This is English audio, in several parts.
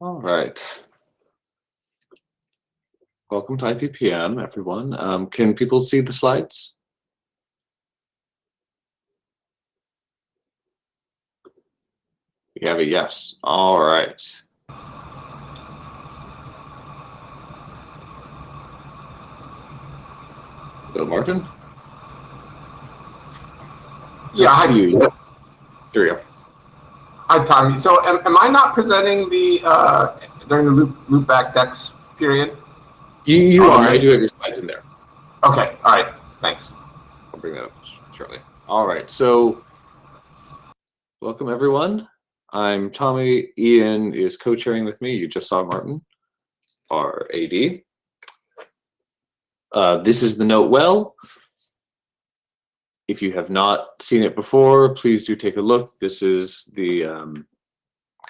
All right. Welcome to IPPM, everyone. Can people see the slides? We have a yes. All right. Go, Martin. Yeah, I see you. There we go. Hi, Tommy. So, am I not presenting the during the loopback decks period? You are. I do have your slides in there. Okay. All right. Thanks. I'll bring that up shortly. All right. So, welcome everyone. I'm Tommy. Ian is co-chairing with me. You just saw Martin, our AD. This is the Note Well. If you have not seen it before, please do take a look. This is the kind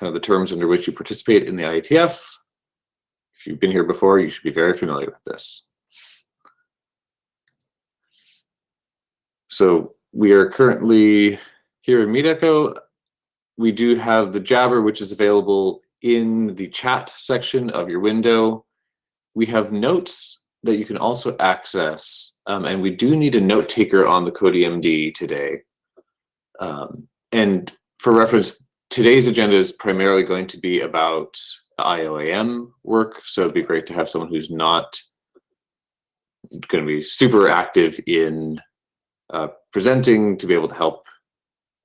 of the terms under which you participate in the IETF. If you've been here before, you should be very familiar with this. So we are currently here in MeetEcho. We do have the Jabber, which is available in the chat section of your window. We have notes that you can also access, and we do need a note taker on the CodeMD today. And for reference, today's agenda is primarily going to be about IOAM work, so it'd be great to have someone who's not going to be super active in presenting to be able to help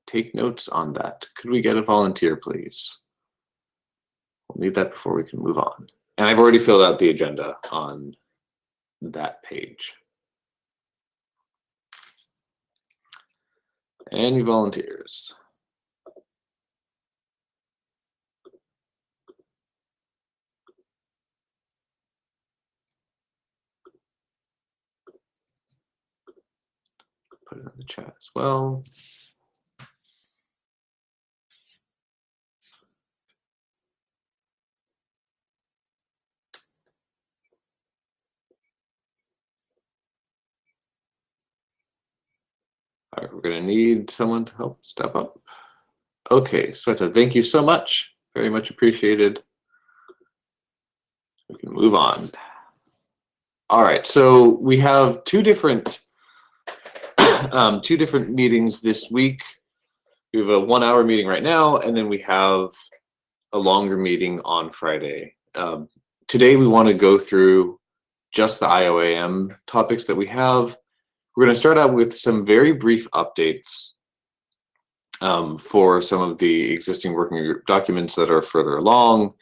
take notes on that. Could we get a volunteer, please? We'll need that before we can move on. And I've already filled out the agenda on that page. Any volunteers? Put it in the chat as well. All right, we're going to need someone to help step up. Okay, Sweta, thank you so much. Very much appreciated. We can move on. All right, so we have two different meetings this week. We have a 1 hour meeting right now, and then we have a longer meeting on Friday. Today we want to go through just the IOAM topics that we have. We're going to start out with some very brief updates for some of the existing working group documents that are further along,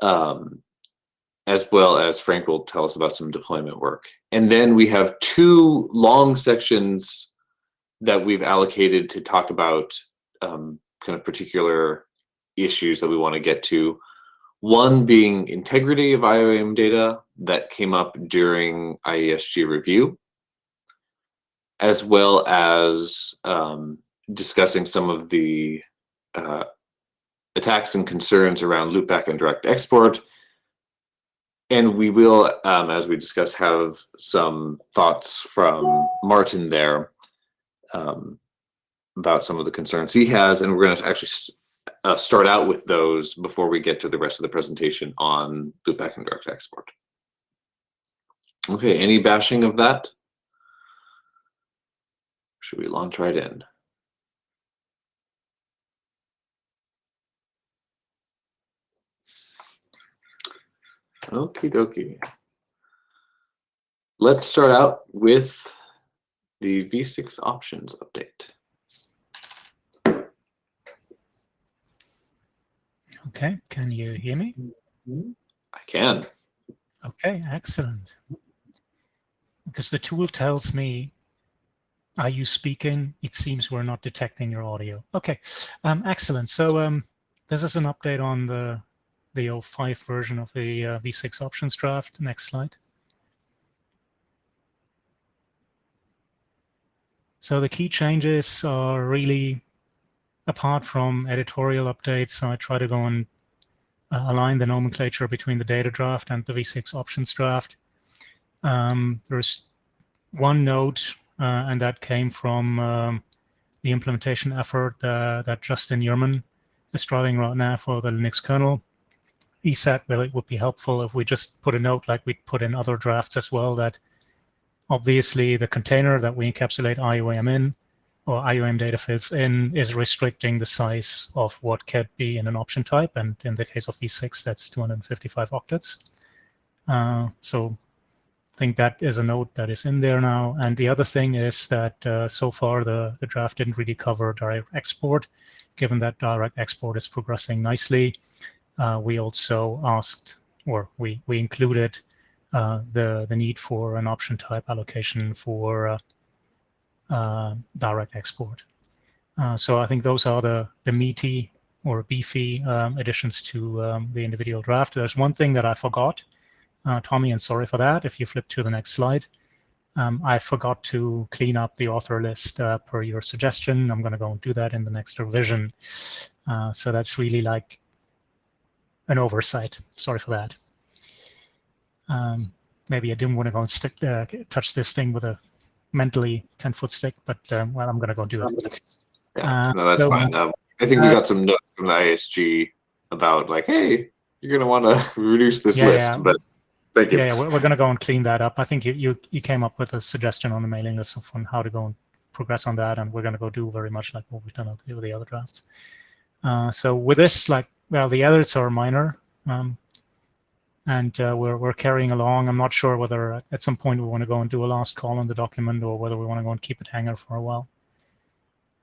as well as Frank will tell us about some deployment work. And then we have two long sections that we've allocated to talk about kind of particular issues that we want to get to. One being integrity of IOAM data that came up during IESG review, as well as discussing some of the attacks and concerns around loopback and direct export. And we will, as we discuss, have some thoughts from Martin there about some of the concerns he has. And we're going to actually start out with those before we get to the rest of the presentation on loopback and direct export. Okay, any bashing of that? Should we launch right in? Okie dokie. Let's start out with the V6 options update. Okay, can you hear me? I can. Okay, excellent. Because the tool tells me, are you speaking? It seems we're not detecting your audio. Okay, excellent. So this is an update on the 05 version of the V6 options draft. Next slide. So the key changes are really, apart from editorial updates, I try to go and align the nomenclature between the data draft and the V6 options draft. There's one note, and that came from the implementation effort that Justin Yerman is driving right now for the Linux kernel. ESET, well, it would be helpful if we just put a note like we put in other drafts as well, that obviously the container that we encapsulate IOM in, or IOM data fields in, is restricting the size of what can be in an option type. And in the case of V6, that's 255 octets. So I think that is a note that is in there now. And the other thing is that so far the draft didn't really cover direct export. Given that direct export is progressing nicely, we also asked, or we included the need for an option type allocation for direct export. So I think those are the meaty or beefy additions to the individual draft. There's one thing that I forgot, Tommy, and sorry for that. If you flip to the next slide, I forgot to clean up the author list per your suggestion. I'm going to go and do that in the next revision. So that's really like an oversight. Sorry for that. Maybe I didn't want to go and touch this thing with a mentally 10-foot stick, but well, I'm going to go do it. Yeah, no, that's fine. I think we got some notes from the ISG about like, hey, you're going to want to reduce this list, but thank you. Yeah, we're going to go and clean that up. I think you came up with a suggestion on the mailing list on how to go and progress on that, and we're going to go do very much like what we've done with the other drafts. So with this, like, well, the edits are minor, and we're carrying along. I'm not sure whether at some point we want to go and do a last call on the document, or whether we want to go and keep it hanging for a while.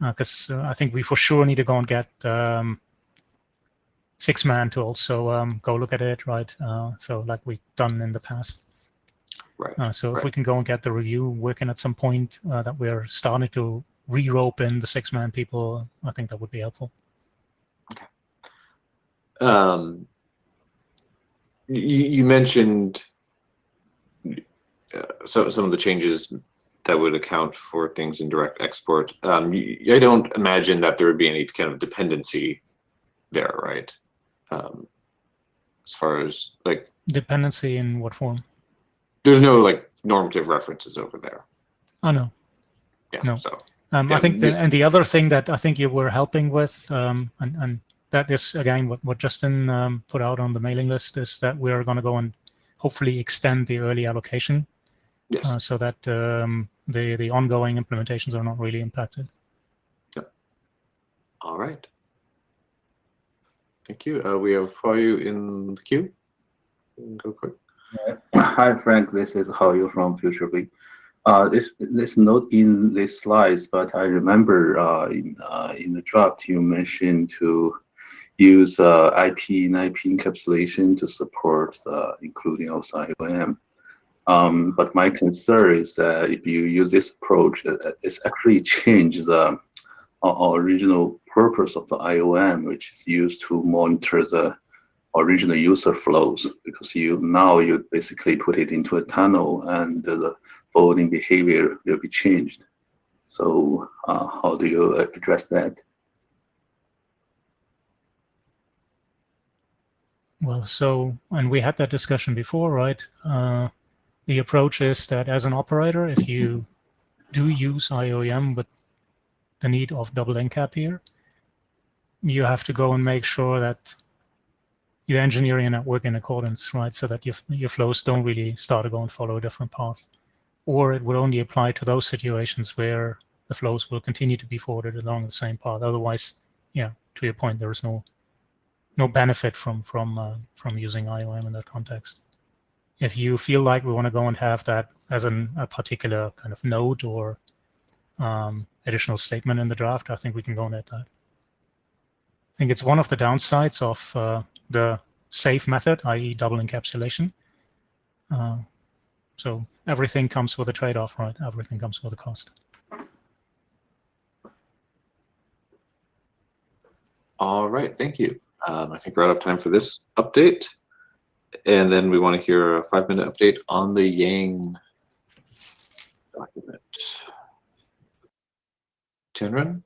Because I think we for sure need to go and get Six-Man to also go look at it, right? So like we've done in the past. Right. So if we can go and get the review working at some point that we're starting to re-rope in the Six-Man people, I think that would be helpful. Okay. You mentioned some of the changes that would account for things in direct export. I don't imagine that there would be any kind of dependency there, right? As far as like dependency in what form? There's no like normative references over there. Oh no. Yeah. No. So I think and the other thing that I think you were helping with, and that is again what Justin put out on the mailing list, is that we are going to go and hopefully extend the early allocation. Yes. So that the ongoing implementations are not really impacted. Yep. All right. Thank you. We have Haoyu in the queue. Go quick. Hi, Frank. This is Haoyu from FutureWeek. This note in the slides, but I remember in the draft you mentioned to use IP and IP encapsulation to support including also IOM. But my concern is that if you use this approach, it's actually changes the original purpose of the IOM, which is used to monitor the original user flows, because now you basically put it into a tunnel and the voting behavior will be changed. So how do you address that? Well, so, and we had that discussion before, right? The approach is that as an operator, if you do use IOM with the need of double encap here, you have to go and make sure that you engineer your network in accordance, right? So that your flows don't really start to go and follow a different path. Or it would only apply to those situations where the flows will continue to be forwarded along the same path. Otherwise, yeah, to your point, there is no benefit from using IOM in that context. If you feel like we want to go and have that as a particular kind of node or additional statement in the draft, I think we can go and add that. I think it's one of the downsides of the safe method, i.e. double encapsulation. So everything comes with a trade-off, right? Everything comes with a cost. All right, thank you. I think we're out of time for this update. And then we want to hear a 5-minute update on the Yang document. Tianren?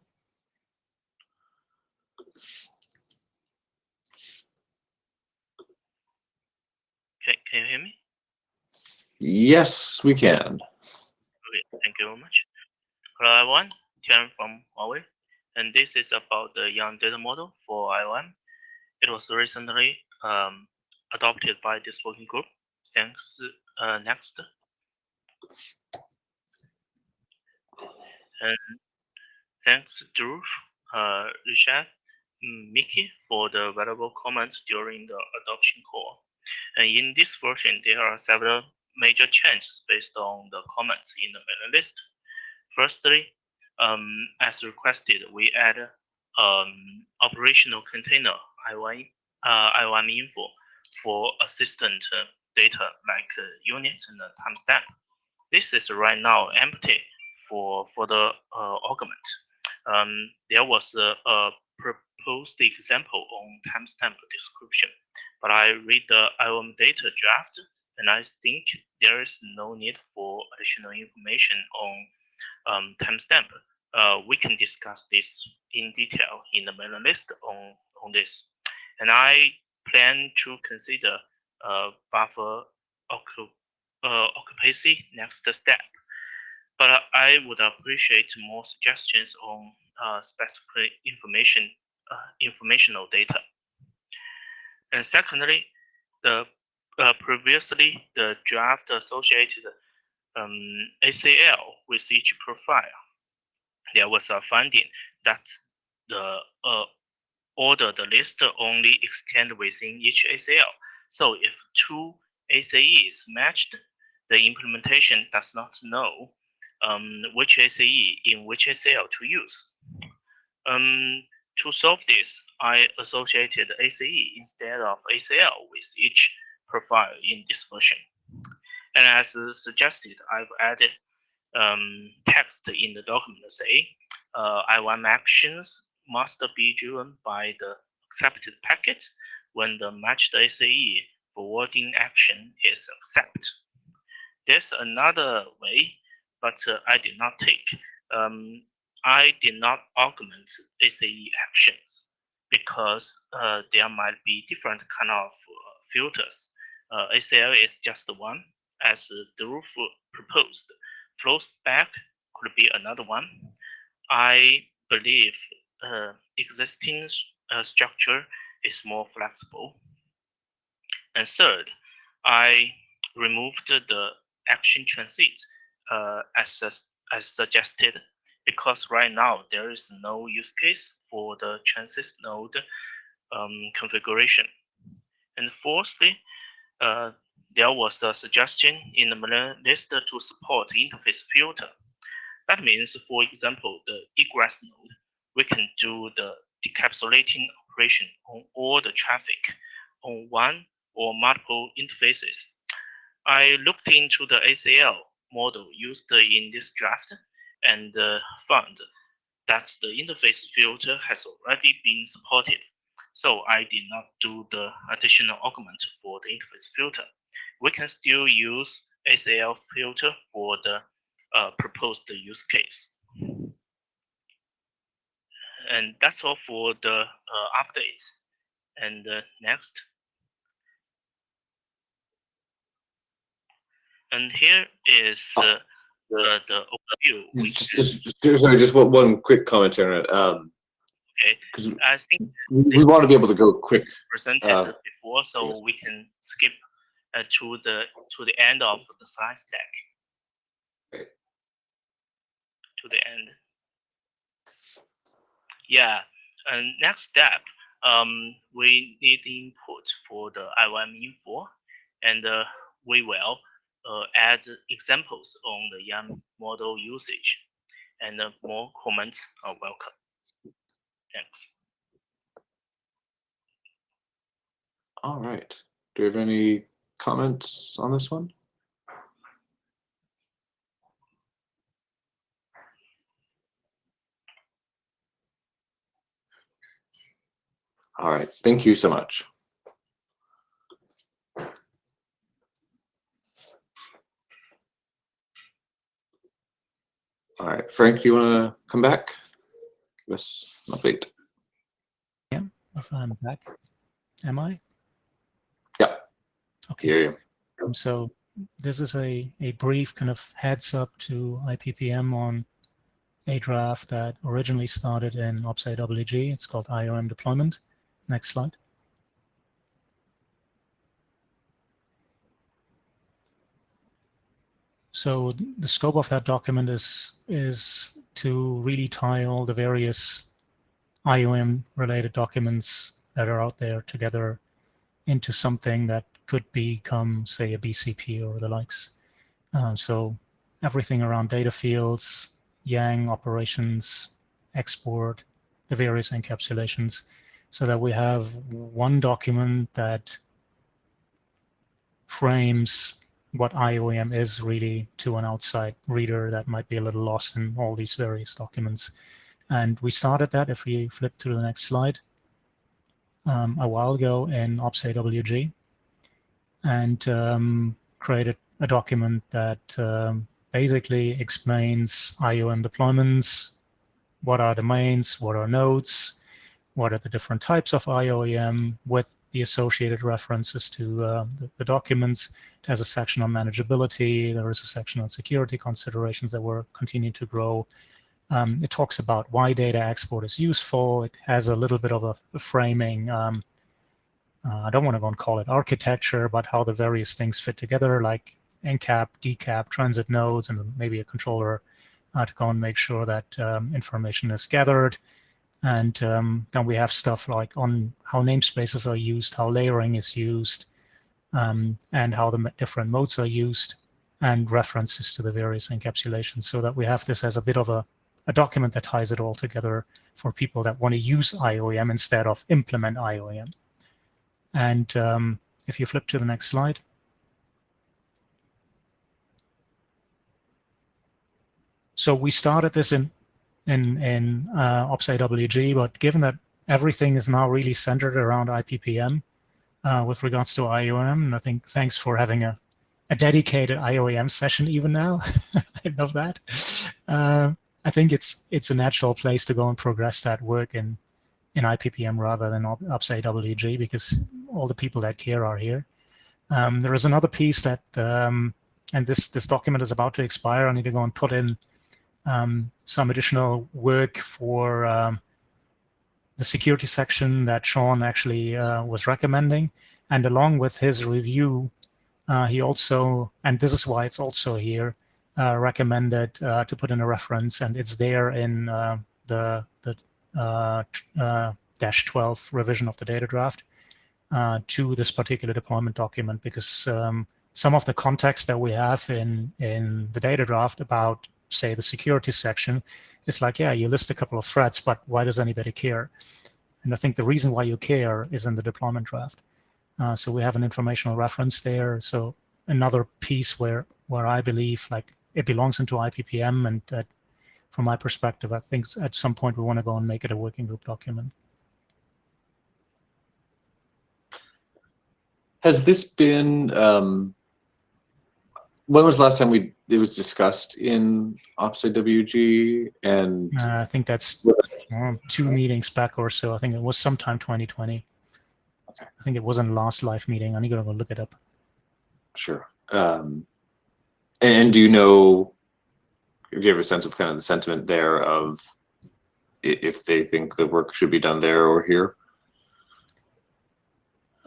Can you hear me? Yes, we can. Okay, thank you very much. Hello everyone, Tian from Huawei, and this is about the Yang data model for IOM. It was recently adopted by this working group. Thanks. Next. And thanks, Drew, Richard, Mickey for the valuable comments during the adoption call. And in this version, there are several major changes based on the comments in the mailing list. Firstly, as requested, we add operational container IOM info for assistant data like units and timestamp. This is right now empty for the augment. There was a proposed example on timestamp description, but I read the IOM data draft and I think there is no need for additional information on timestamp. We can discuss this in detail in the mailing list on this. And I plan to consider buffer occupancy next step. But I would appreciate more suggestions on specific informational data. And secondly, the previously the draft associated ACL with each profile. There was a finding that the ordered list only extend within each ACL. So if two ACEs matched, the implementation does not know which ACE in which ACL to use. To solve this, I associated ACE instead of ACL with each profile in this version. And as suggested, I've added text in the document say IOM actions must be driven by the accepted packet when the matched ACE forwarding action is accepted. There's another way, but I did not take. I did not augment ACE actions because there might be different kind of filters. ACL is just one, as Drew proposed. Flows back could be another one. I believe existing structure is more flexible. And third, I removed the action transit as suggested because right now there is no use case for the transit node configuration. And fourthly, there was a suggestion in the mailing list to support interface filter. That means, for example, the egress node, we can do the decapsulating operation on all the traffic on one or multiple interfaces. I looked into the ACL model used in this draft and found that the interface filter has already been supported. So I did not do the additional augment for the interface filter. We can still use ACL filter for the proposed use case. And that's all for the updates. And next. And here is the overview. Sorry, just one quick commentary on it. Okay, because I think we want to be able to go quick. Presented before, so yes. we can skip to the end of the slide deck. Okay. To the end. Yeah, and next step, we need input for the IOM info, and we will add examples on the YAM model usage, and more comments are welcome. Thanks. All right. Do you have any comments on this one? All right. Thank you so much. All right, Frank, do you want to come back? Give us an update. Yeah, if I'm back. Am I? Yeah. Okay. Hear you. So this is a brief kind of heads up to IPPM on a draft that originally started in OPS-AWG. It's called IOM deployment. Next slide. So the scope of that document is to really tie all the various IOM-related documents that are out there together into something that could become, say, a BCP or the likes. So everything around data fields, Yang operations, export, the various encapsulations, so that we have one document that frames what IOM is really to an outside reader that might be a little lost in all these various documents. And we started that, if we flip to the next slide, a while ago in OPS-AWG, and created a document that basically explains IOM deployments, what are domains, what are nodes, what are the different types of IOM, with the associated references to the documents. It has a section on manageability. There is a section on security considerations that will continue to grow. It talks about why data export is useful. It has a little bit of a framing. I don't want to go and call it architecture, but how the various things fit together, like encap, decap, transit nodes, and maybe a controller to go and make sure that information is gathered. And then we have stuff like on how namespaces are used, how layering is used, and how the different modes are used, and references to the various encapsulations, so that we have this as a bit of a document that ties it all together for people that want to use IOM instead of implement IOM. And if you flip to the next slide. So we started this in OPS-AWG, but given that everything is now really centered around IPPM with regards to IOM, and I think thanks for having a dedicated IOM session even now. I love that. I think it's a natural place to go and progress that work in IPPM rather than OPS-AWG, because all the people that care are here. There is another piece that, and this document is about to expire. I need to go and put in some additional work for the security section that Sean actually was recommending. And along with his review, he also, and this is why it's also here, recommended to put in a reference, and it's there in the -12 revision of the data draft to this particular deployment document, because some of the context that we have in the data draft about, say, the security section is like, yeah, you list a couple of threats, but why does anybody care? And I think the reason why you care is in the deployment draft. So we have an informational reference there. So another piece where I believe like it belongs into IPPM, and that from my perspective, I think at some point we want to go and make it a working group document. Has this been, when was the last time it was discussed in OPS-AWG? And I think that's 2 meetings back or so. I think it was sometime 2020. Okay. I think it wasn't the last live meeting. I need to go look it up. Sure. And do you know, do you have a sense of kind of the sentiment there of if they think the work should be done there or here?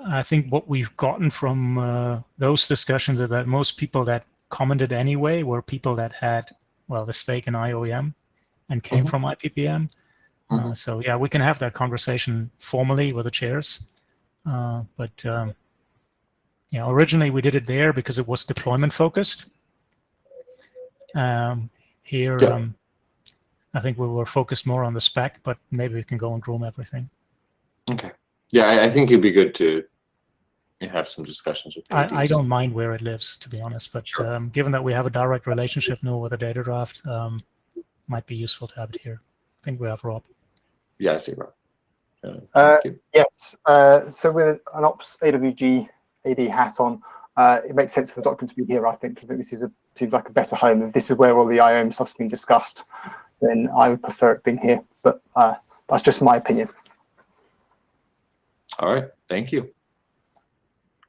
I think what we've gotten from those discussions is that most people that commented anyway were people that had, well, the stake in IOM and came from IPPM. So yeah, we can have that conversation formally with the chairs. But yeah, originally we did it there because it was deployment focused. Here, yeah. I think we were focused more on the spec, but maybe we can go and groom everything. Okay. Yeah, I think it'd be good to have some discussions with ADs. I don't mind where it lives, to be honest, but sure. Given that we have a direct relationship now with the data draft, might be useful to have it here. I think we have Rob. Yeah, I see Rob. Yes. So with an OPS-AWG AD hat on, it makes sense for the document to be here. I think this seems like a better home. If this is where all the IOM stuff's been discussed, then I would prefer it being here. But that's just my opinion. All right. Thank you.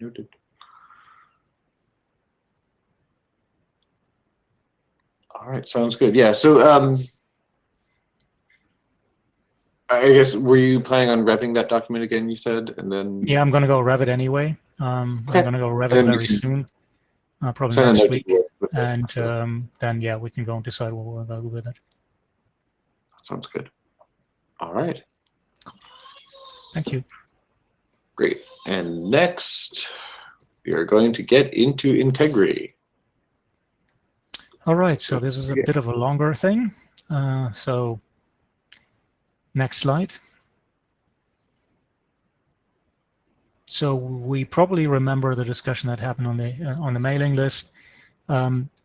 Noted. All right. Sounds good. Yeah. So I guess, were you planning on revving that document again, you said, and then? Yeah, I'm going to go rev it anyway. Okay. I'm going to go rev it very soon, probably next week. and then yeah, we can go and decide what we're going to do with it. That sounds good. All right. Thank you. Great. And next, we are going to get into integrity. All right, so this is a bit of a longer thing. So next slide. So we probably remember the discussion that happened on the mailing list.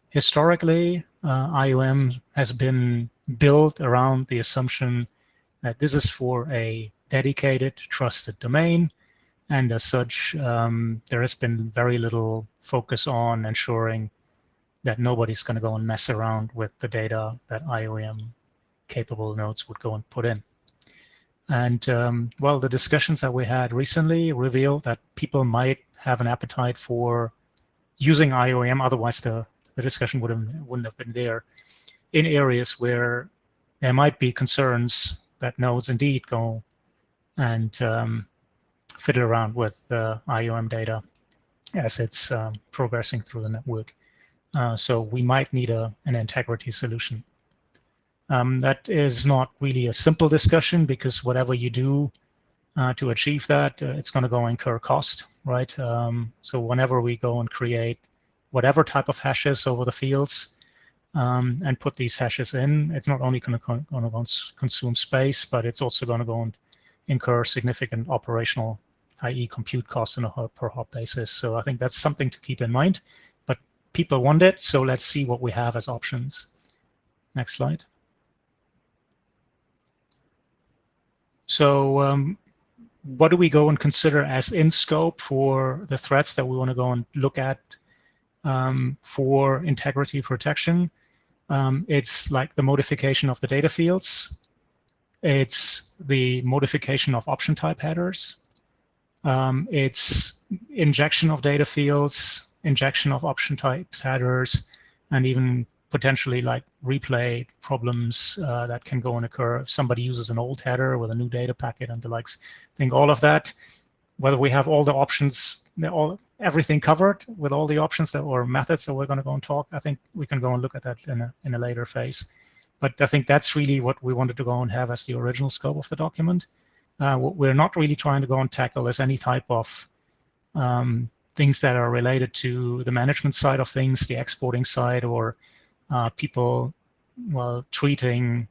Historically, IOM has been built around the assumption that this is for a dedicated, trusted domain, and as such, there has been very little focus on ensuring that nobody's going to go and mess around with the data that IOM-capable nodes would go and put in. And well, the discussions that we had recently revealed that people might have an appetite for using IOM, otherwise the discussion wouldn't have been there, in areas where there might be concerns that nodes indeed go and fiddle around with IOM data as it's progressing through the network. So we might need an integrity solution. That is not really a simple discussion, because whatever you do to achieve that, it's going to go incur cost, right? So whenever we go and create whatever type of hashes over the fields and put these hashes in, it's not only going to consume space, but it's also going to go and incur significant operational, i.e. compute costs on a per hop basis. So I think that's something to keep in mind. But people want it, so let's see what we have as options. Next slide. So what do we go and consider as in scope for the threats that we want to go and look at for integrity protection? It's like the modification of the data fields. It's the modification of option type headers. It's injection of data fields, injection of option types headers, and even potentially like replay problems that can go and occur if somebody uses an old header with a new data packet and the likes. I think all of that, whether we have all the options, everything covered with all the options that or methods that we're going to go and talk, I think we can go and look at that in a later phase. But I think that's really what we wanted to go and have as the original scope of the document. What we're not really trying to go and tackle is any type of things that are related to the management side of things, the exporting side, or people, well, treating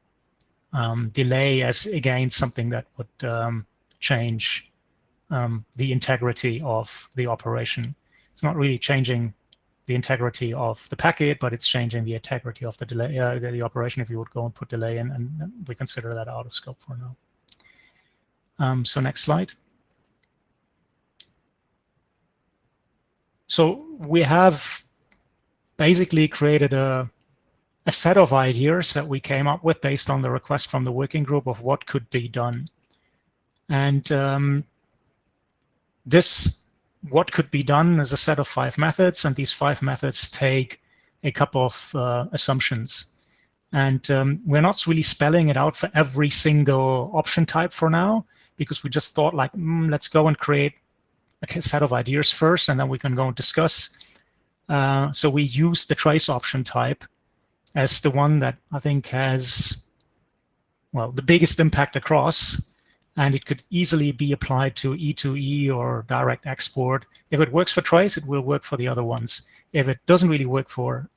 delay as, again, something that would change the integrity of the operation. It's not really changing the integrity of the packet, but it's changing the integrity of the delay, the operation, if you would go and put delay in, and we consider that out of scope for now. So next slide. So we have basically created a set of ideas that we came up with based on the request from the working group of what could be done. And what could be done is a set of 5 methods, and these 5 methods take a couple of assumptions. And we're not really spelling it out for every single option type for now, because we just thought like, let's go and create a set of ideas first, and then we can go and discuss. So we use the trace option type as the one that I think has, well, the biggest impact across, and it could easily be applied to E2E or direct export. If it works for trace, it will work for the other ones. If it doesn't really work for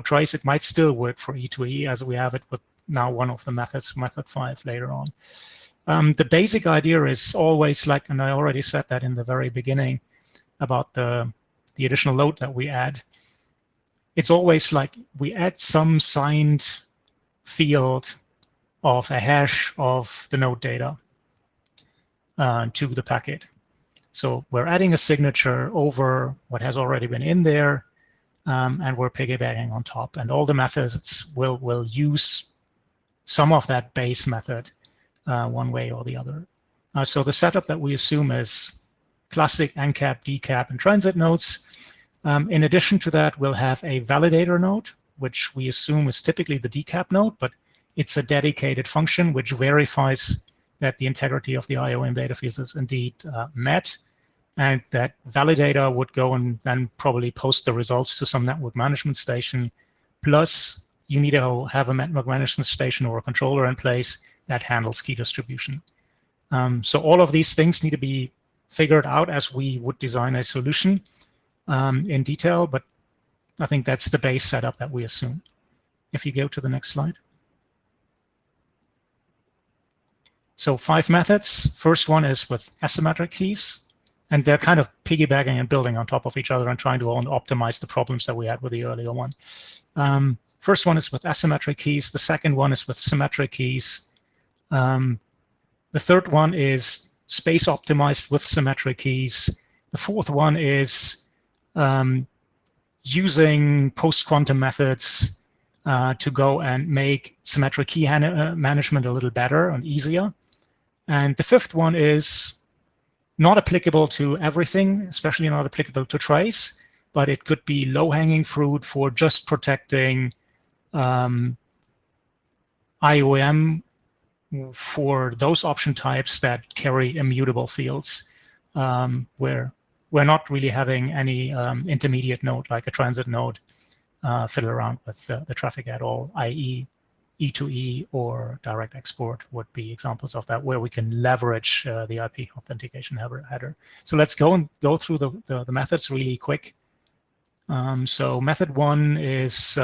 trace, it might still work for E2E, as we have it with now one of the methods, method 5, later on. The basic idea is always like, and I already said that in the very beginning about the additional load that we add. It's always like we add some signed field of a hash of the node data to the packet. So we're adding a signature over what has already been in there, and we're piggybacking on top. And all the methods will use some of that base method one way or the other. So the setup that we assume is classic ANCAP, DCAP, and transit nodes. In addition to that, we'll have a validator node, which we assume is typically the DCAP node, but it's a dedicated function which verifies that the integrity of the IOM data fields is indeed met. and that validator would go and then probably post the results to some network management station. Plus, you need to have a network management station or a controller in place that handles key distribution. So all of these things need to be figured out as we would design a solution in detail, but I think that's the base setup that we assume. If you go to the next slide. So 5 methods. First one is with asymmetric keys, and they're kind of piggybacking and building on top of each other and trying to optimize the problems that we had with the earlier one. First one is with asymmetric keys. The second one is with symmetric keys. The third one is space optimized with symmetric keys. The fourth one is using post-quantum methods to go and make symmetric key management a little better and easier. And the fifth one is not applicable to everything, especially not applicable to trace, but it could be low-hanging fruit for just protecting IOM for those option types that carry immutable fields, where we're not really having any intermediate node like a transit node fiddle around with the traffic at all, i.e. E2E or direct export would be examples of that, where we can leverage the IP authentication header. So let's go through the methods really quick. So method 1 is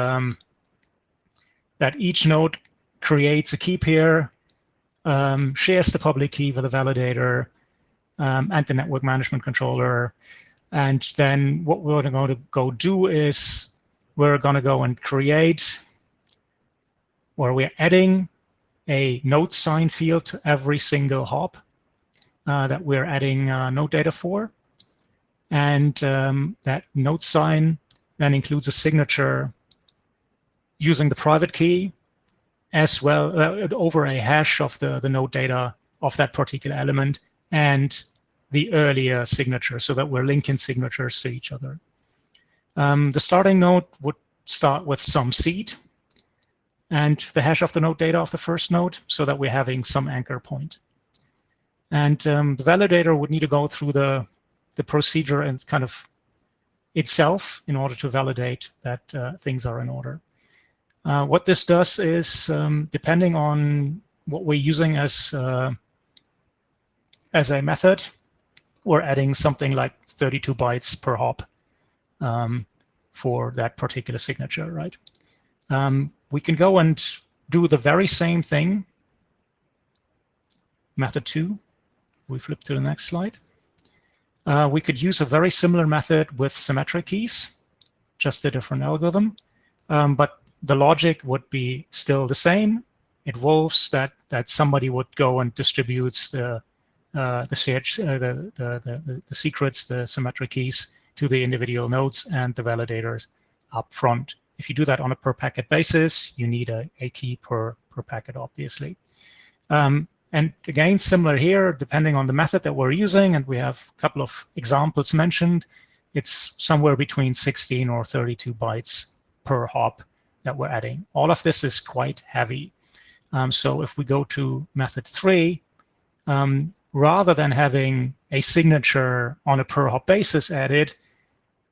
that each node creates a key pair, shares the public key with the validator and the network management controller. And then what we're going to go do is we're going to go and create, or we're adding a node sign field to every single hop that we're adding node data for. And that node sign then includes a signature using the private key as well over a hash of the node data of that particular element and the earlier signature, so that we're linking signatures to each other. The starting node would start with some seed and the hash of the node data of the first node, so that we're having some anchor point. And the validator would need to go through the procedure and kind of itself in order to validate that things are in order. What this does is, depending on what we're using as a method, we're adding something like 32 bytes per hop for that particular signature, right? We can go and do the very same thing. Method 2, we flip to the next slide. We could use a very similar method with symmetric keys, just a different algorithm. But the logic would be still the same. It involves that somebody would go and distributes the secrets, the symmetric keys, to the individual nodes and the validators up front. If you do that on a per packet basis, you need a key per packet, obviously. And again, similar here, depending on the method that we're using, and we have a couple of examples mentioned, it's somewhere between 16 or 32 bytes per hop that we're adding. All of this is quite heavy. So if we go to method 3, rather than having a signature on a per hop basis added,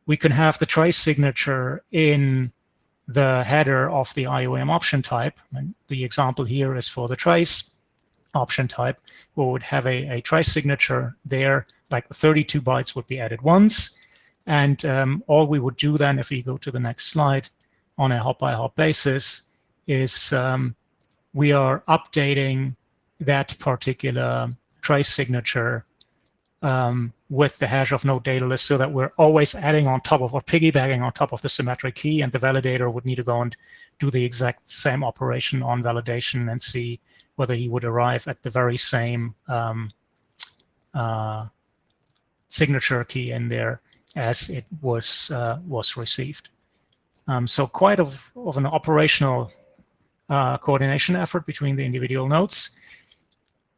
we can have the trace signature in the header of the IOM option type. And the example here is for the trace option type. We would have a trace signature there, like the 32 bytes would be added once. And all we would do then, if we go to the next slide, on a hop-by-hop basis, is we are updating that particular trace signature with the hash of node data list, so that we're always adding on top of, or piggybacking on top of, the symmetric key, and the validator would need to go and do the exact same operation on validation and see whether he would arrive at the very same signature key in there as it was received. So quite of an operational coordination effort between the individual nodes.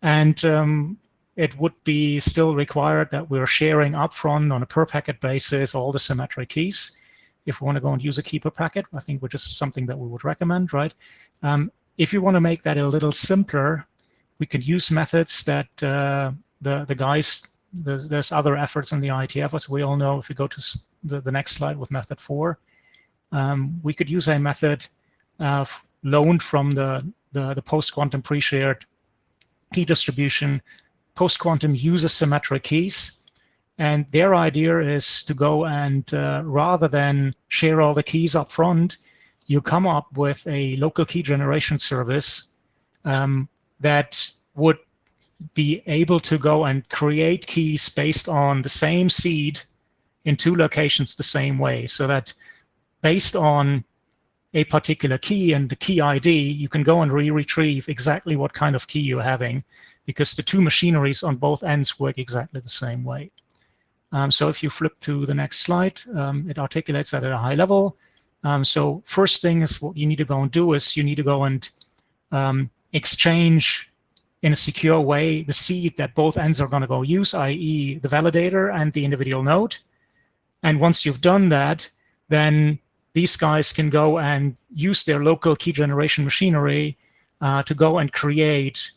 And it would be still required that we're sharing upfront on a per packet basis all the symmetric keys. If we want to go and use a key per packet, I think which is something that we would recommend, right? If you want to make that a little simpler, we could use methods that the guys there's other efforts in the IETF, as we all know. If we go to the next slide with method 4, we could use a method loaned from the post-quantum pre-shared key distribution. Post-quantum uses symmetric keys, and their idea is to go and rather than share all the keys up front, you come up with a local key generation service that would be able to go and create keys based on the same seed in 2 locations the same way, so that based on a particular key and the key ID, you can go and retrieve exactly what kind of key you're having, because the 2 machineries on both ends work exactly the same way. So if you flip to the next slide, it articulates that at a high level. So first thing is what you need to go and do is you need to go and exchange in a secure way the seed that both ends are going to go use, i.e. the validator and the individual node. And once you've done that, then these guys can go and use their local key generation machinery to go and create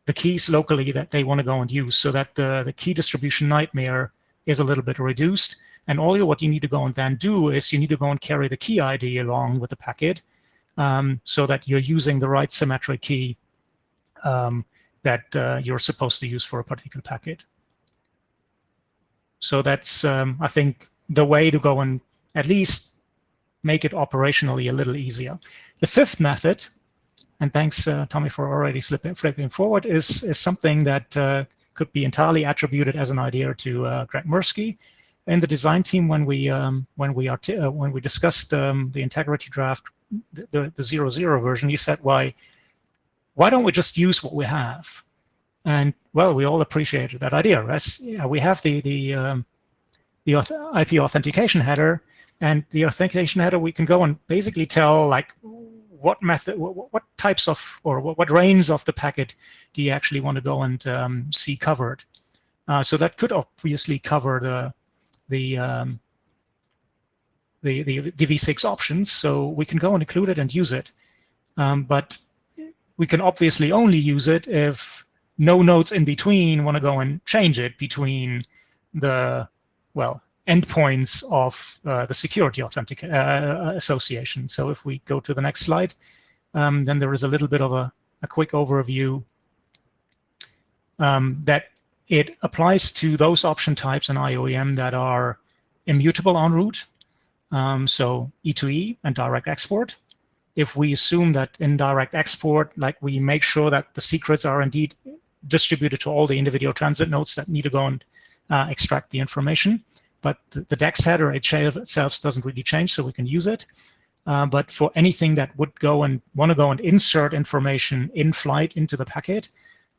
the keys locally that they want to go and use, so that the key distribution nightmare is a little bit reduced. And what you need to go and then do is you need to go and carry the key ID along with the packet, so that you're using the right symmetric key that you're supposed to use for a particular packet. So that's, I think, the way to go and at least make it operationally a little easier. The 5th method, and thanks, Tommy, for already flipping forward, is something that could be entirely attributed as an idea to Greg Mirsky. In the design team, when we discussed the integrity draft, the 0.0 version, you said, why don't we just use what we have? And well, we all appreciated that idea. We have the IP authentication header, and the authentication header, we can go and basically tell like what method, what types of, or what range of the packet do you actually want to go and see covered. So that could obviously cover the v6 options, so we can go and include it and use it. But we can obviously only use it if no nodes in between want to go and change it between the, well, endpoints of the security association. So if we go to the next slide, then there is a little bit of a quick overview that it applies to those option types in IOEM that are immutable en route, so E2E and direct export. If we assume that in direct export, like we make sure that the secrets are indeed distributed to all the individual transit nodes that need to go and extract the information, but the DEX header itself doesn't really change, so we can use it. But for anything that would go and want to go and insert information in flight into the packet,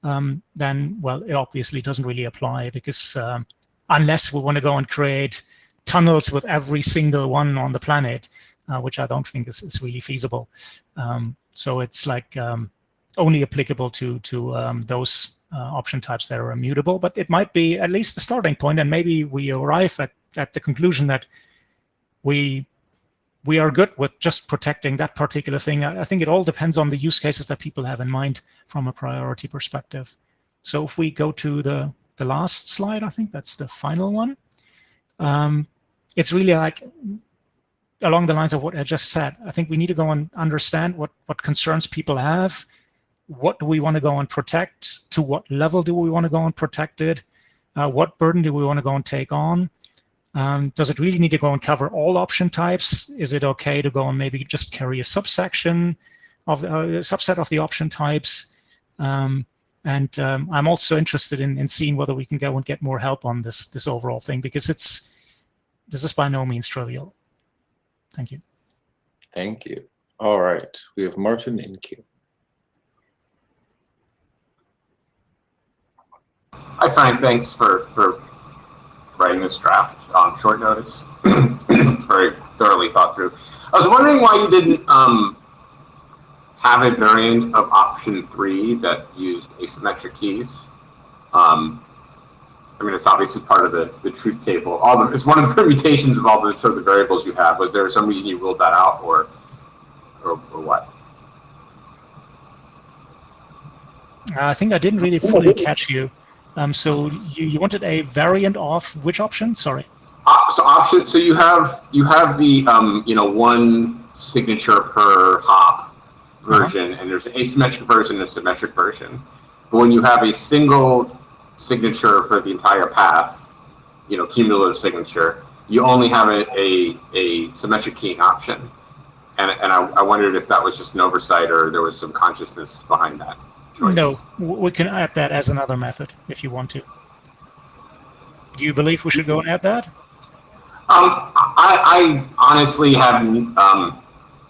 then, well, it obviously doesn't really apply, because unless we want to go and create tunnels with every single one on the planet, which I don't think is really feasible. So it's like only applicable to those option types that are immutable, but it might be at least the starting point, and maybe we arrive at the conclusion that we are good with just protecting that particular thing. I think it all depends on the use cases that people have in mind from a priority perspective. So if we go to the last slide, I think that's the final one. It's really like along the lines of what I just said. I think we need to go and understand what concerns people have. What do we want to go and protect? To what level do we want to go and protect it? What burden do we want to go and take on? Does it really need to go and cover all option types? Is it okay to go and maybe just carry a subsection of a subset of the option types? I'm also interested in seeing whether we can go and get more help on this overall thing, because this is by no means trivial. Thank you. Thank you. All right, we have Martin in queue. Hi, Frank. Thanks for writing this draft on short notice. It's very thoroughly thought through. I was wondering why you didn't have a variant of option 3 that used asymmetric keys. I mean, it's obviously part of the truth table. It's one of the permutations of all the sort of variables you have. Was there some reason you ruled that out, or what? I think I didn't really fully catch you. So you wanted a variant of which option? Sorry. So you have the one signature per hop version, and there's an asymmetric version and a symmetric version. But when you have a single signature for the entire path, cumulative signature, you only have a symmetric keying option. And I wondered if that was just an oversight or there was some consciousness behind that choice. No, we can add that as another method if you want to. Do you believe we should go and add that? I honestly haven't.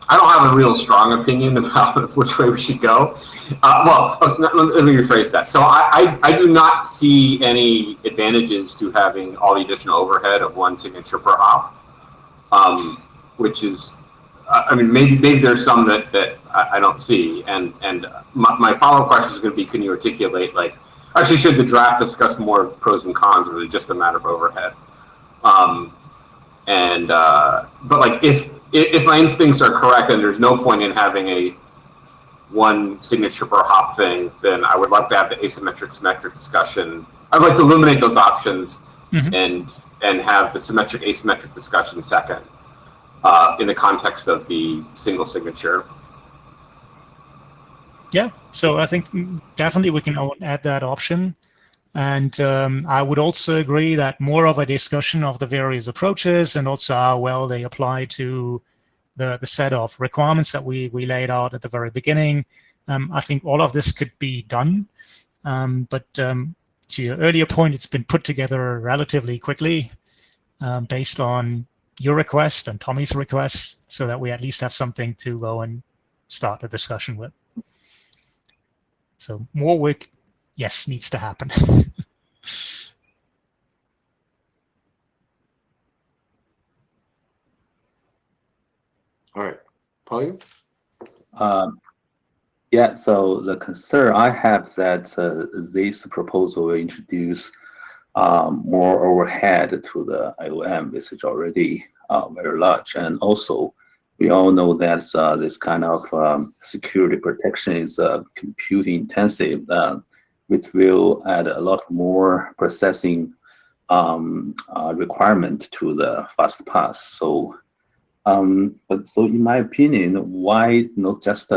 I don't have a real strong opinion about which way we should go. Let me rephrase that. So I do not see any advantages to having all the additional overhead of one signature per hop, which is, maybe there's some that I don't see. And my follow-up question is going to be, can you articulate, actually, should the draft discuss more pros and cons, or is it just a matter of overhead? But if my instincts are correct and there's no point in having a one signature per hop thing, then I would like to have the asymmetric symmetric discussion. I'd like to eliminate those options and have the symmetric asymmetric discussion second in the context of the single signature. Yeah, so I think definitely we can add that option. And I would also agree that more of a discussion of the various approaches and also how well they apply to the set of requirements that we laid out at the very beginning. I think all of this could be done. But to your earlier point, it's been put together relatively quickly based on your request and Tommy's request, so that we at least have something to go and start a discussion with. So more work, yes, needs to happen. All right, Paul? Yeah, so the concern I have that this proposal will introduce more overhead to the IOM, which is already very large. And also, we all know that this kind of security protection is computing intensive, which will add a lot more processing requirement to the fast pass. So, so in my opinion, why not just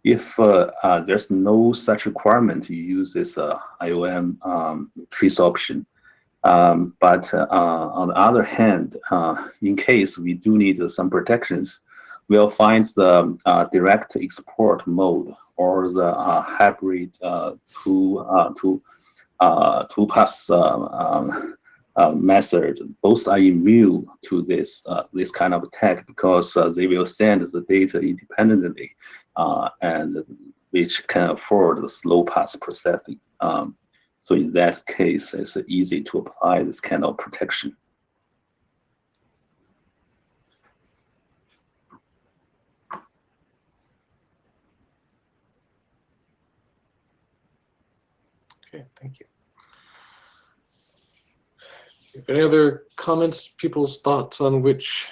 if there's no such requirement to use this IOM trace option. But on the other hand, in case we do need some protections, we'll find the direct export mode or the hybrid two pass method. Both are immune to this kind of attack because they will send the data independently, and which can afford the slow pass processing. So in that case, it's easy to apply this kind of protection. Okay, thank you. Any other comments, people's thoughts on which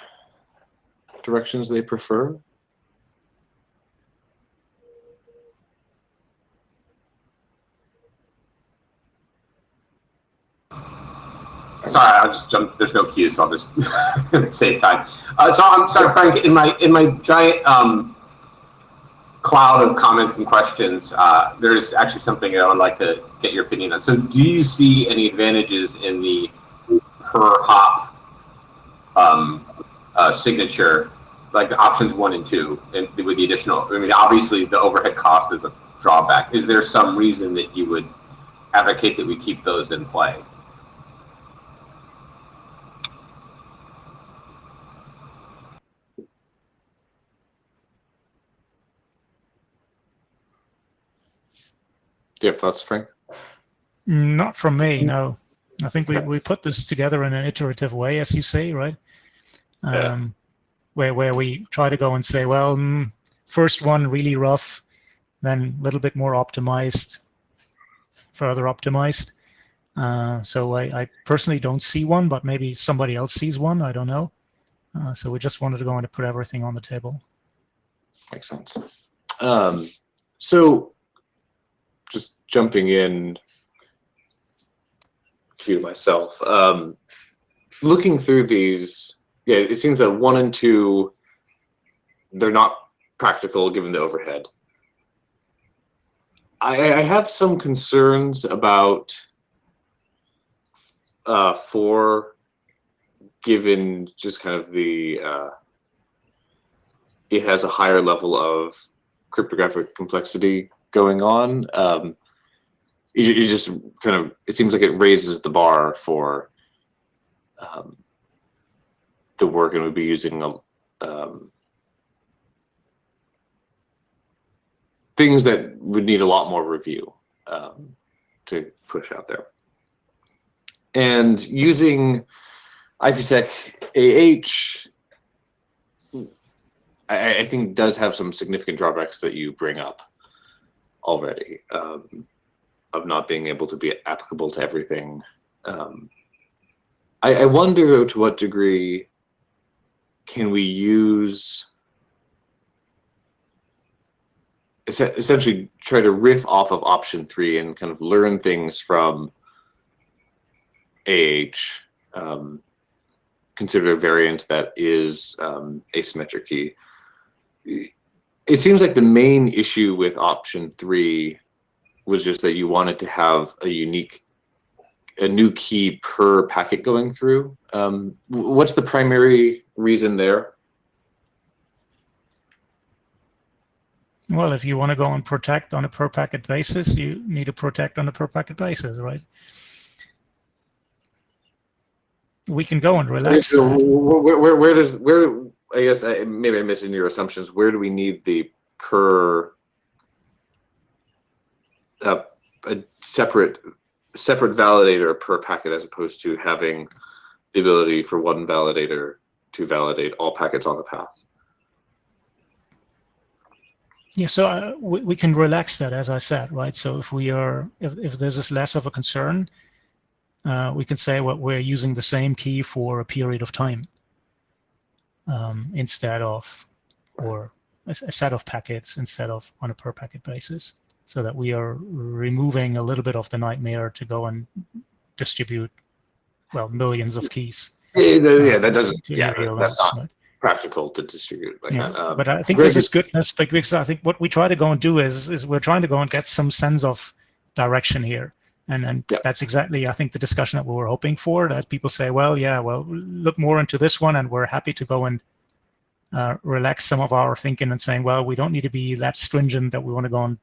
directions they prefer? Sorry, I'll just jump. There's no queue, so I'll just save time. So I'm sorry, Frank. In my giant cloud of comments and questions, there's actually something that I would like to get your opinion on. So, do you see any advantages in the per hop signature, like the options 1 and 2, and with the additional? Obviously, the overhead cost is a drawback. Is there some reason that you would advocate that we keep those in play? Do you have thoughts, Frank? Not from me, no. I think we put this together in an iterative way, as you say, right? Where we try to go and say, well, first one really rough, then a little bit more optimized, further optimized. So I personally don't see one, but maybe somebody else sees one. I don't know. So we just wanted to go and put everything on the table. Makes sense. So just jumping in, few myself. Looking through these, yeah, it seems that 1 and 2, they're not practical given the overhead. I have some concerns about 4, given just kind of the it has a higher level of cryptographic complexity going on. It just kind of, it seems like it raises the bar for the work, and would be using things that would need a lot more review to push out there. And using IPsec AH, I think does have some significant drawbacks that you bring up already, of not being able to be applicable to everything. I wonder, though, to what degree can we use, essentially try to riff off of option 3 and kind of learn things from AH, consider a variant that is asymmetric key. It seems like the main issue with option 3 was just that you wanted to have a new key per packet going through. What's the primary reason there? Well, if you want to go and protect on a per packet basis, you need to protect on a per packet basis, right? We can go and relax So that. where I guess maybe I'm missing your assumptions. Where do we need the per a separate validator per packet, as opposed to having the ability for one validator to validate all packets on the path? Yeah, so we can relax that, as I said, right? So if there's this less of a concern, we can say what we're using the same key for a period of time instead of, or a set of packets instead of on a per packet basis, so that we are removing a little bit of the nightmare to go and distribute, well, millions of keys. Yeah, that doesn't. Yeah, that's not right? Practical to distribute like that. But I think Greg, this is goodness, because I think what we try to go and do is we're trying to go and get some sense of direction here. And yeah, that's exactly, I think, the discussion that we were hoping for, that people say, well, yeah, well, look more into this one, and we're happy to go and relax some of our thinking and saying, well, we don't need to be that stringent that we want to go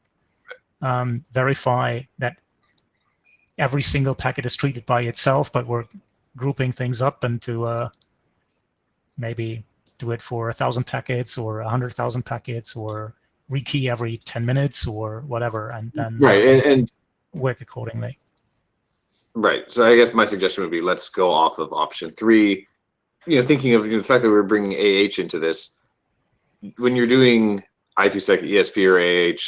and verify that every single packet is treated by itself, but we're grouping things up into maybe do it for 1,000 packets or 100,000 packets, or rekey every 10 minutes or whatever, and then and work accordingly. Right. So I guess my suggestion would be, let's go off of option 3. Thinking of the fact that we're bringing AH into this. When you're doing IPsec, ESP, or AH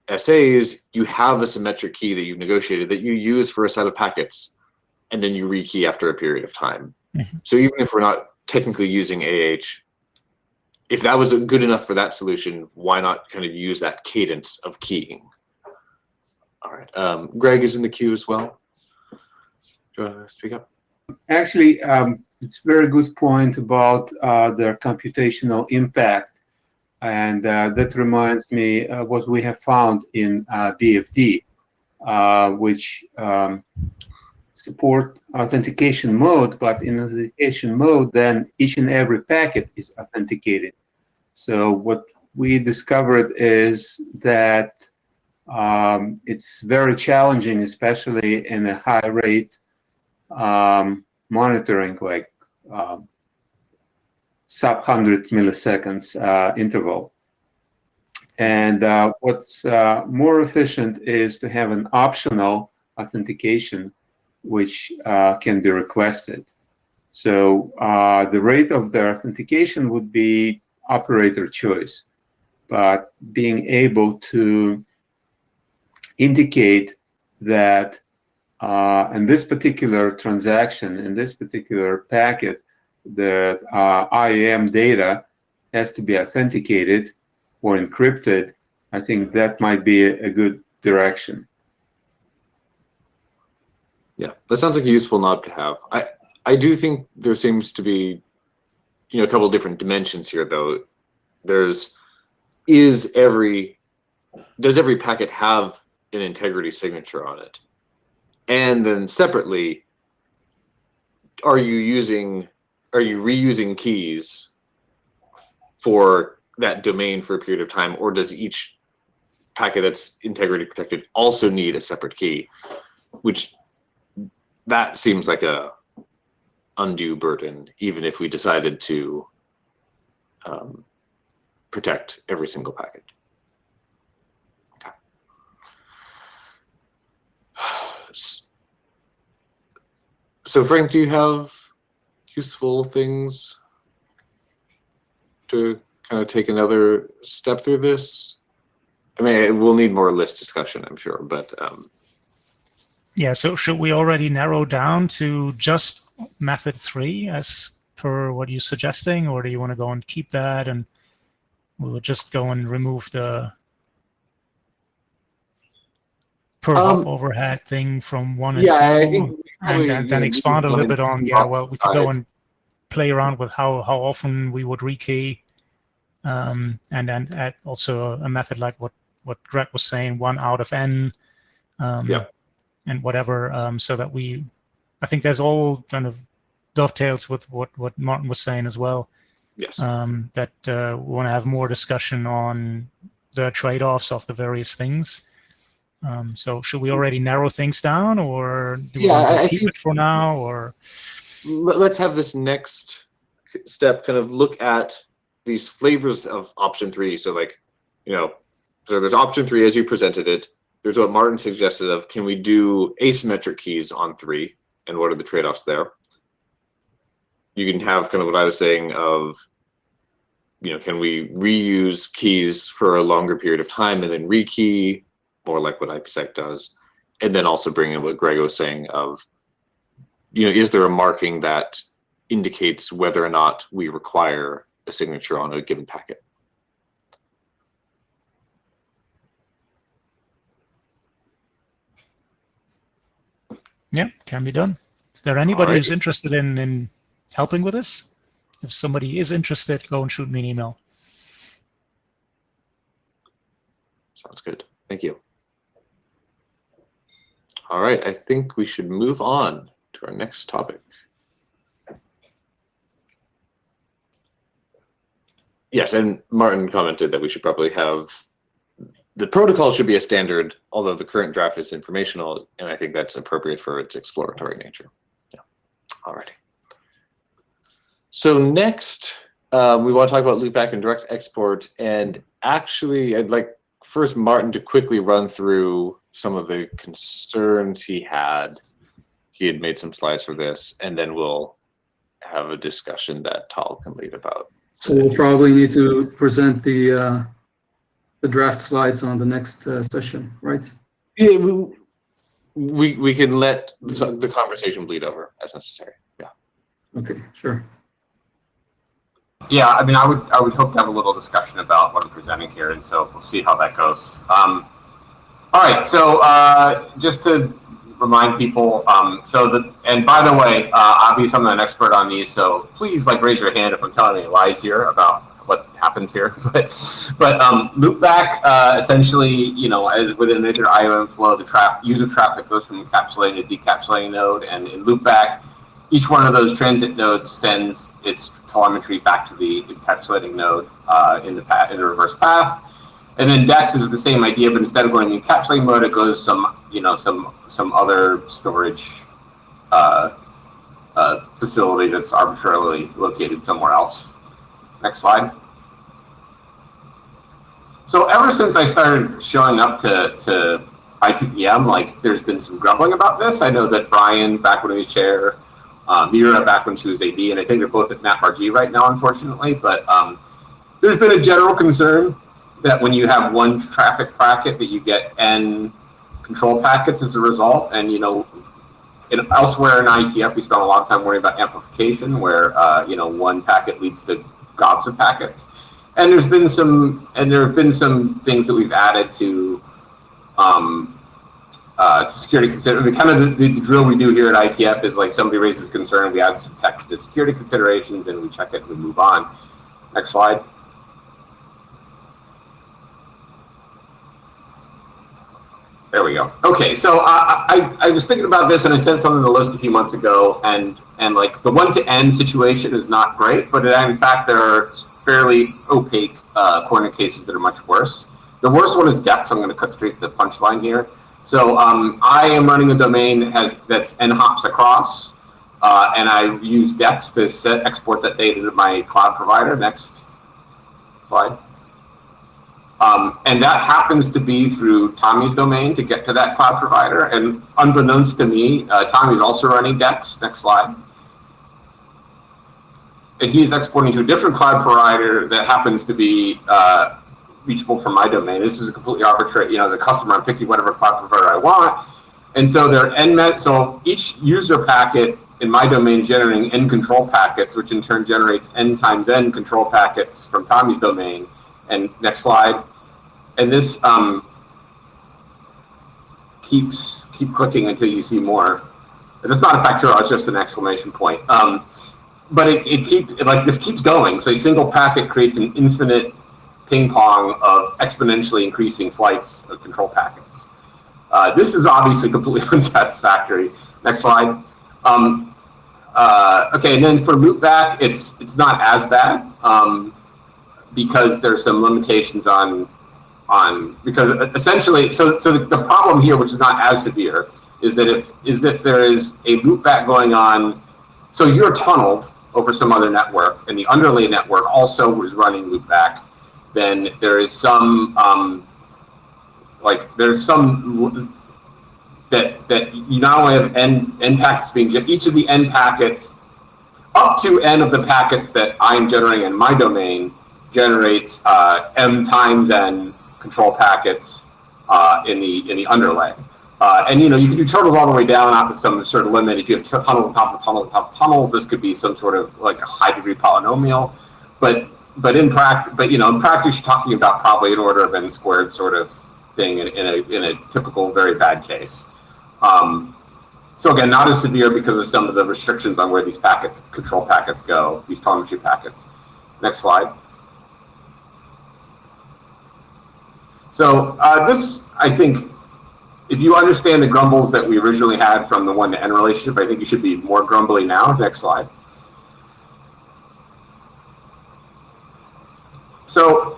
essays, you have a symmetric key that you've negotiated that you use for a set of packets, and then you rekey after a period of time. Mm-hmm. So even if we're not technically using AH, if that was good enough for that solution, why not kind of use that cadence of keying? All right. Greg is in the queue as well. Do you want to speak up? Actually, it's a very good point about their computational impact. And that reminds me of what we have found in BFD, which support authentication mode, but in authentication mode, then each and every packet is authenticated. So what we discovered is that it's very challenging, especially in a high rate monitoring, like sub 100 milliseconds interval. And what's more efficient is to have an optional authentication, which can be requested. So the rate of the authentication would be operator choice, but being able to indicate that in this particular transaction, in this particular packet, the IAM data has to be authenticated or encrypted, I think that might be a good direction. Yeah, that sounds like a useful knob to have. I do think there seems to be, a couple of different dimensions here, though. Does every packet have an integrity signature on it? And then separately, are you reusing keys for that domain for a period of time, or does each packet that's integrity protected also need a separate key? Which that seems like a undue burden, even if we decided to protect every single packet. Okay. So Frank, do you have useful things to kind of take another step through this? I mean, we'll need more list discussion, I'm sure, but yeah. So should we already narrow down to just method 3 as per what you're suggesting, or do you want to go and keep that and we will just go and remove the per hop overhead thing from 1 and 2, I think and then expand a little bit on, well, we could go and play around with how often we would rekey, and then add also a method like what Greg was saying, 1 out of n, and whatever, so that I think there's all kind of dovetails with what Martin was saying as well. Yes. That we want to have more discussion on the trade-offs of the various things. So should we already narrow things down, or do we want to keep it for now? Or let's have this next step kind of look at these flavors of option 3. So like, so there's option 3 as you presented it. There's what Martin suggested of, can we do asymmetric keys on 3, and what are the trade-offs there? You can have kind of what I was saying of, can we reuse keys for a longer period of time and then rekey, more like what IPsec does, and then also bring in what Greg was saying of, is there a marking that indicates whether or not we require a signature on a given packet? Yeah, can be done. Is there anybody who's interested in helping with this? If somebody is interested, go and shoot me an email. Sounds good. Thank you. All right, I think we should move on to our next topic. Yes, and Martin commented that we should probably have, the protocol should be a standard, although the current draft is informational, and I think that's appropriate for its exploratory nature. Yeah. All righty. So next, we want to talk about loopback and direct export, and actually I'd like first Martin to quickly run through some of the concerns he had. He had made some slides for this, and then we'll have a discussion that Tal can lead about. So we'll probably need to present the draft slides on the next session, right? Yeah, we can let the conversation bleed over as necessary. Yeah. Okay, sure. Yeah, I mean, I would hope to have a little discussion about what I'm presenting here, and so we'll see how that goes. All right, so just to remind people, and by the way, obviously I'm not an expert on these, so please raise your hand if I'm telling any lies here about what happens here. but loopback essentially, as within an IOM flow, the user traffic goes from encapsulating to decapsulating node, and in loopback, each one of those transit nodes sends its telemetry back to the encapsulating node in the reverse path. And then DEX is the same idea, but instead of going in encapsulating mode, it goes some other storage facility that's arbitrarily located somewhere else. Next slide. So ever since I started showing up to IPPM, there's been some grumbling about this. I know that Brian, back when he was chair, Mira, back when she was AD, and I think they're both at NAPRG right now, unfortunately. But there's been a general concern that when you have one traffic packet, that you get N control packets as a result. And elsewhere in IETF, we spent a lot of time worrying about amplification, where one packet leads to gobs of packets. And there have been some things that we've added to security consideration. Kind of the drill we do here at IETF is like somebody raises concern, we add some text to security considerations, and we check it and we move on. Next slide. There we go. Okay, so I was thinking about this, and I sent something to the list a few months ago, and like the one-to-N situation is not great, but in fact there are fairly opaque corner cases that are much worse. The worst one is DEX. I'm going to cut straight to the punchline here. So I am running a domain that's n hops across, and I use DEX to export that data to my cloud provider. Next slide. And that happens to be through Tommy's domain to get to that cloud provider. And unbeknownst to me, Tommy's also running DEX. Next slide. And he's exporting to a different cloud provider that happens to be reachable from my domain. This is a completely arbitrary, you know, as a customer, I'm picking whatever cloud provider I want. And so they're nmet, so each user packet in my domain generating n control packets, which in turn generates n times n control packets from Tommy's domain. And next slide. And this keep clicking until you see more. And it's not a factorial, it's just an exclamation point. But this keeps going. So a single packet creates an infinite ping pong of exponentially increasing flights of control packets. This is obviously completely unsatisfactory. Next slide. Okay, and then for loopback, it's not as bad because there's some limitations on because essentially, so the problem here, which is not as severe, is that if there is a loopback going on, so you're tunneled over some other network, and the underlay network also is running loopback, then there is some that you not only have n packets being each of the n packets up to n of the packets that I'm generating in my domain generates m times n control packets in the underlay. And you know, you can do tunnels all the way down out to some sort of limit. If you have tunnels on top of tunnels on top of tunnels, this could be some sort of like a high degree polynomial. But in practice, you're talking about probably an order of n squared sort of thing in a typical very bad case. So again, not as severe because of some of the restrictions on where these packets, control packets go, these telemetry packets. Next slide. So this, I think, if you understand the grumbles that we originally had from the one-to-n relationship, I think you should be more grumbly now. Next slide. So,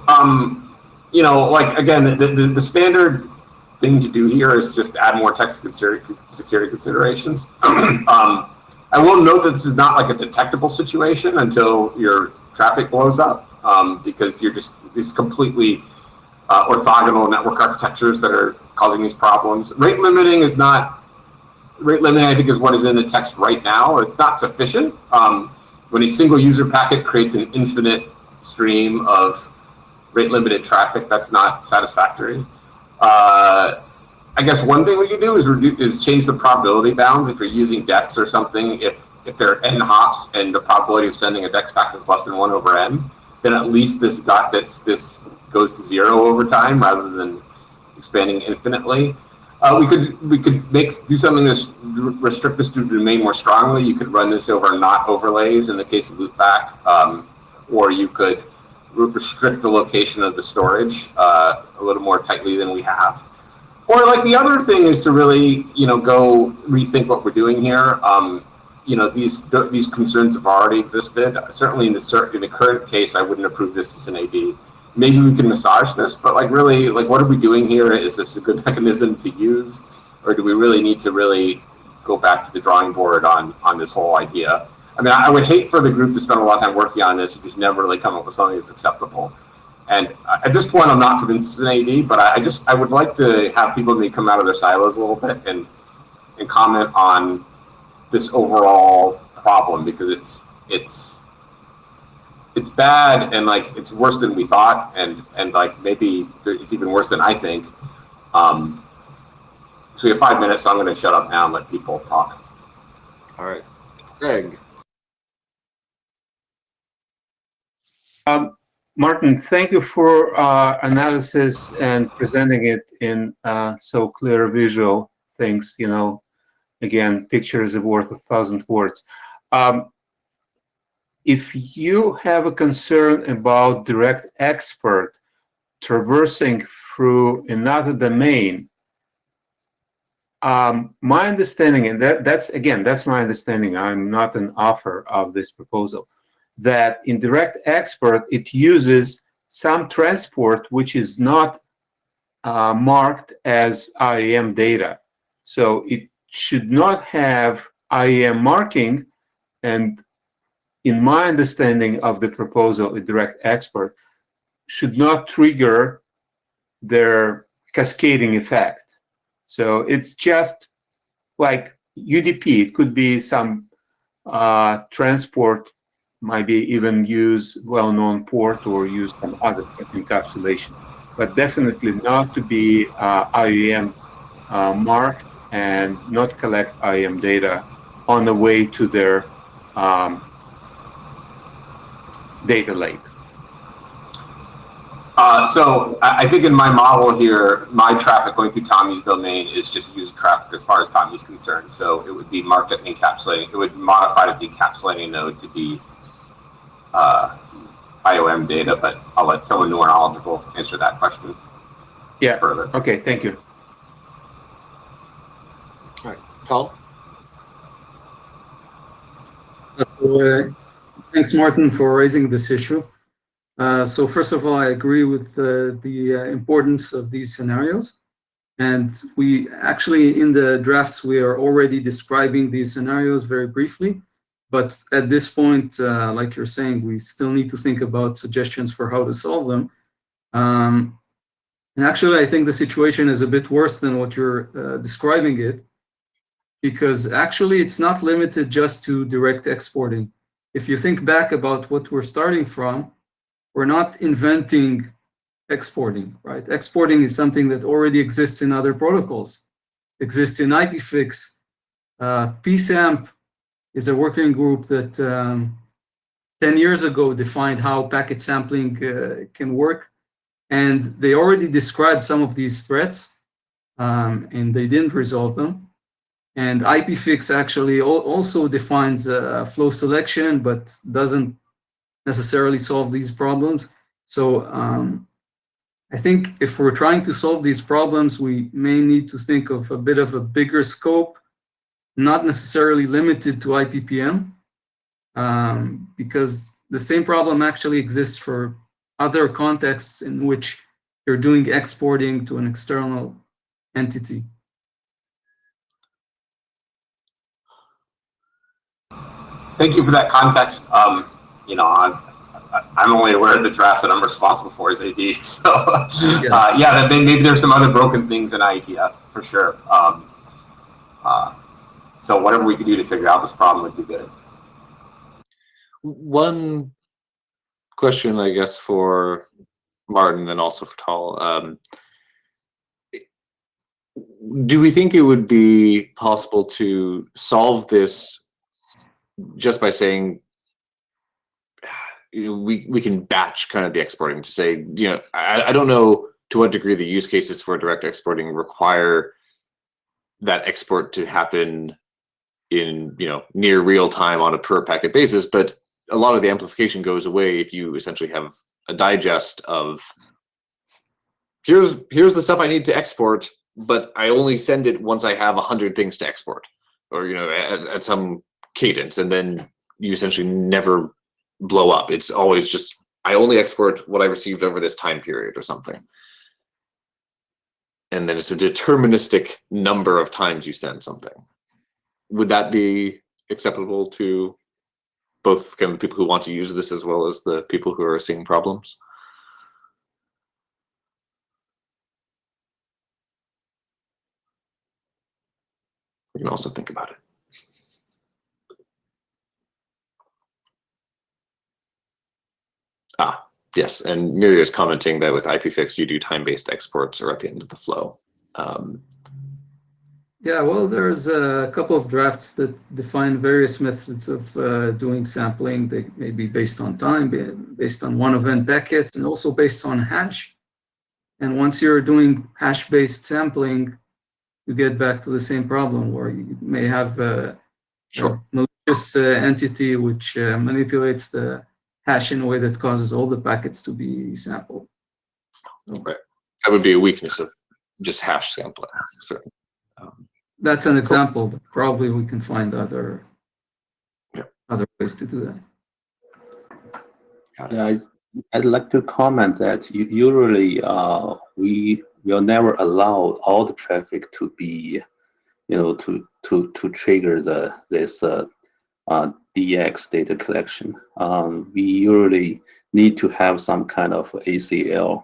you know, like, again, the standard thing to do here is just add more text security considerations. I will note that this is not like a detectable situation until your traffic blows up, because you're just these completely orthogonal network architectures that are causing these problems. Rate limiting, I think, is what is in the text right now. It's not sufficient. When a single user packet creates an infinite stream of rate limited traffic, that's not satisfactory. I guess one thing we could do is change the probability bounds. If you're using DEX or something, if there are n hops and the probability of sending a DEX packet is less than 1 over n, then at least this goes to 0 over time rather than expanding infinitely. We could do something to restrict this to remain more strongly. You could run this over not overlays in the case of loopback, or you could restrict the location of the storage a little more tightly than we have. Or like the other thing is to really, you know, go rethink what we're doing here. You know, these concerns have already existed. Certainly in the current case, I wouldn't approve this as an AD. Maybe we can massage this, but like really, like what are we doing here? Is this a good mechanism to use, or do we really need to really go back to the drawing board on this whole idea? I mean, I would hate for the group to spend a lot of time working on this and just never really come up with something that's acceptable. And at this point, I'm not convinced it's an AD, but I would like to have people maybe come out of their silos a little bit and comment on this overall problem, because it's bad, and like it's worse than we thought, and like maybe it's even worse than I think. So we have 5 minutes, so I'm going to shut up now and let people talk. All right, Greg. Martin, thank you for analysis and presenting it in so clear visual. things, you know, again, picture is worth 1,000 words. If you have a concern about direct export traversing through another domain, my understanding, and that's my understanding, I'm not an author of this proposal, that in direct export, it uses some transport which is not marked as IAM data. So it should not have IAM marking, and in my understanding of the proposal, a direct export should not trigger their cascading effect. So it's just like UDP. It could be some transport, maybe even use well-known port or use some other encapsulation, but definitely not to be IAM marked and not collect IAM data on the way to their data lake. So I think in my model here, my traffic going through Tommy's domain is just user traffic as far as Tommy's concerned. So it would be marked up encapsulating. It would modify the encapsulating node to be IOM data, but I'll let someone more knowledgeable answer that question. Yeah. Further. Okay. Thank you. All right, Paul. So, thanks, Martin, for raising this issue. So first of all, I agree with the importance of these scenarios. And we actually, in the drafts, we are already describing these scenarios very briefly. But at this point, like you're saying, we still need to think about suggestions for how to solve them. And actually, I think the situation is a bit worse than what you're describing it, because actually it's not limited just to direct exporting. If you think back about what we're starting from, we're not inventing exporting, right? Exporting is something that already exists in other protocols, exists in IPFix. PSAMP is a working group that 10 years ago defined how packet sampling can work. And they already described some of these threats, and they didn't resolve them. And IPFix actually also defines flow selection, but doesn't necessarily solve these problems. So I think if we're trying to solve these problems, we may need to think of a bit of a bigger scope, not necessarily limited to IPPM, because the same problem actually exists for other contexts in which you're doing exporting to an external entity. Thank you for that context. You know, I'm only aware of the draft that I'm responsible for as AD. So yeah, maybe there's some other broken things in IETF for sure. So whatever we could do to figure out this problem would be good. One question, I guess, for Martin and also for Tal. Do we think it would be possible to solve this just by saying, you know, we can batch kind of the exporting to say, you know, I don't know to what degree the use cases for direct exporting require that export to happen in, you know, near real time on a per packet basis, but a lot of the amplification goes away if you essentially have a digest of here's the stuff I need to export, but I only send it once I have 100 things to export, or, you know, at some cadence, and then you essentially never blow up. It's always just, I only export what I received over this time period or something. And then it's a deterministic number of times you send something. Would that be acceptable to both kind of the people who want to use this as well as the people who are seeing problems? We can also think about it. Yes, and Miria is commenting that with IPFix, you do time-based exports or at the end of the flow. Yeah, well, there's a couple of drafts that define various methods of doing sampling. They may be based on time, based on one event packets, and also based on hash. And once you're doing hash-based sampling, you get back to the same problem where you may have a malicious entity which manipulates the hash in a way that causes all the packets to be sampled. Right. That would be a weakness of just hash sampling. Certainly. That's an example, but probably we can find other ways to do that. Yeah, I'd like to comment that usually we will never allow all the traffic to be, to trigger this DX data collection. We usually need to have some kind of ACL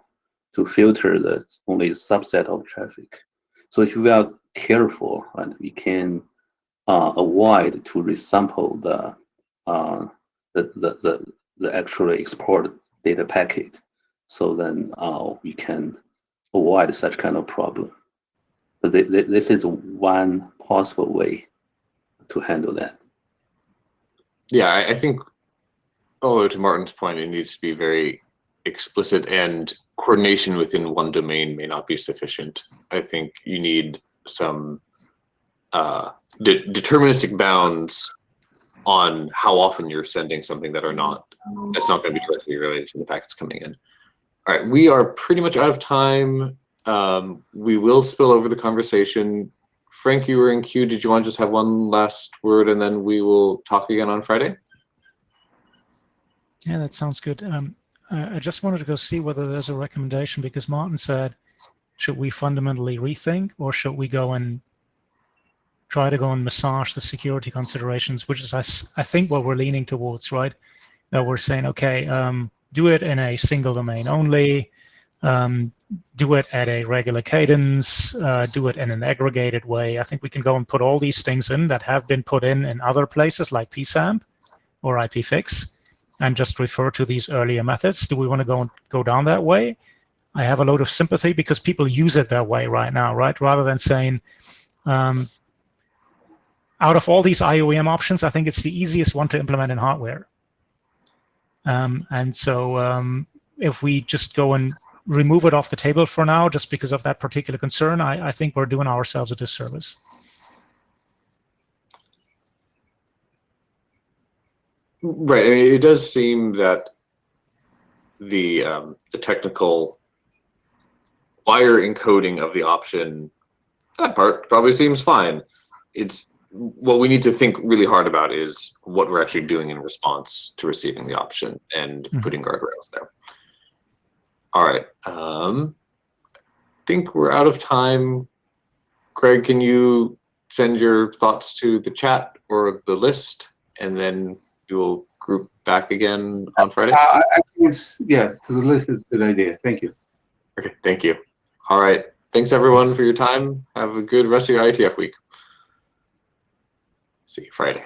to filter the only subset of traffic. So if we are careful, right, we can avoid to resample the actually export data packet. So then we can avoid such kind of problem. But this is one possible way to handle that. Yeah, I think, although to Martin's point, it needs to be very explicit, and coordination within one domain may not be sufficient. I think you need some deterministic bounds on how often you're sending something that's not going to be directly related to the packets coming in. All right, we are pretty much out of time. We will spill over the conversation. Frank, you were in queue. Did you want to just have one last word, and then we will talk again on Friday? Yeah, that sounds good. I just wanted to go see whether there's a recommendation, because Martin said, should we fundamentally rethink, or should we go and try to go and massage the security considerations, which is, I think, what we're leaning towards, right? That we're saying, okay, do it in a single domain only, do it at a regular cadence, do it in an aggregated way. I think we can go and put all these things in that have been put in other places like PSAMP or IPFix, and just refer to these earlier methods. Do we want to go down that way? I have a load of sympathy because people use it that way right now, right? Rather than saying, out of all these IOEM options, I think it's the easiest one to implement in hardware. And so if we just go and remove it off the table for now, just because of that particular concern, I think we're doing ourselves a disservice. Right. I mean, it does seem that the technical wire encoding of the option, that part probably seems fine. It's what we need to think really hard about is what we're actually doing in response to receiving the option and putting guardrails there. All right. I think we're out of time. Craig, can you send your thoughts to the chat or the list, and then we will group back again on Friday? Yeah, to the list is a good idea. Thank you. Okay, thank you. All right. Thanks, everyone, for your time. Have a good rest of your IETF week. See you Friday.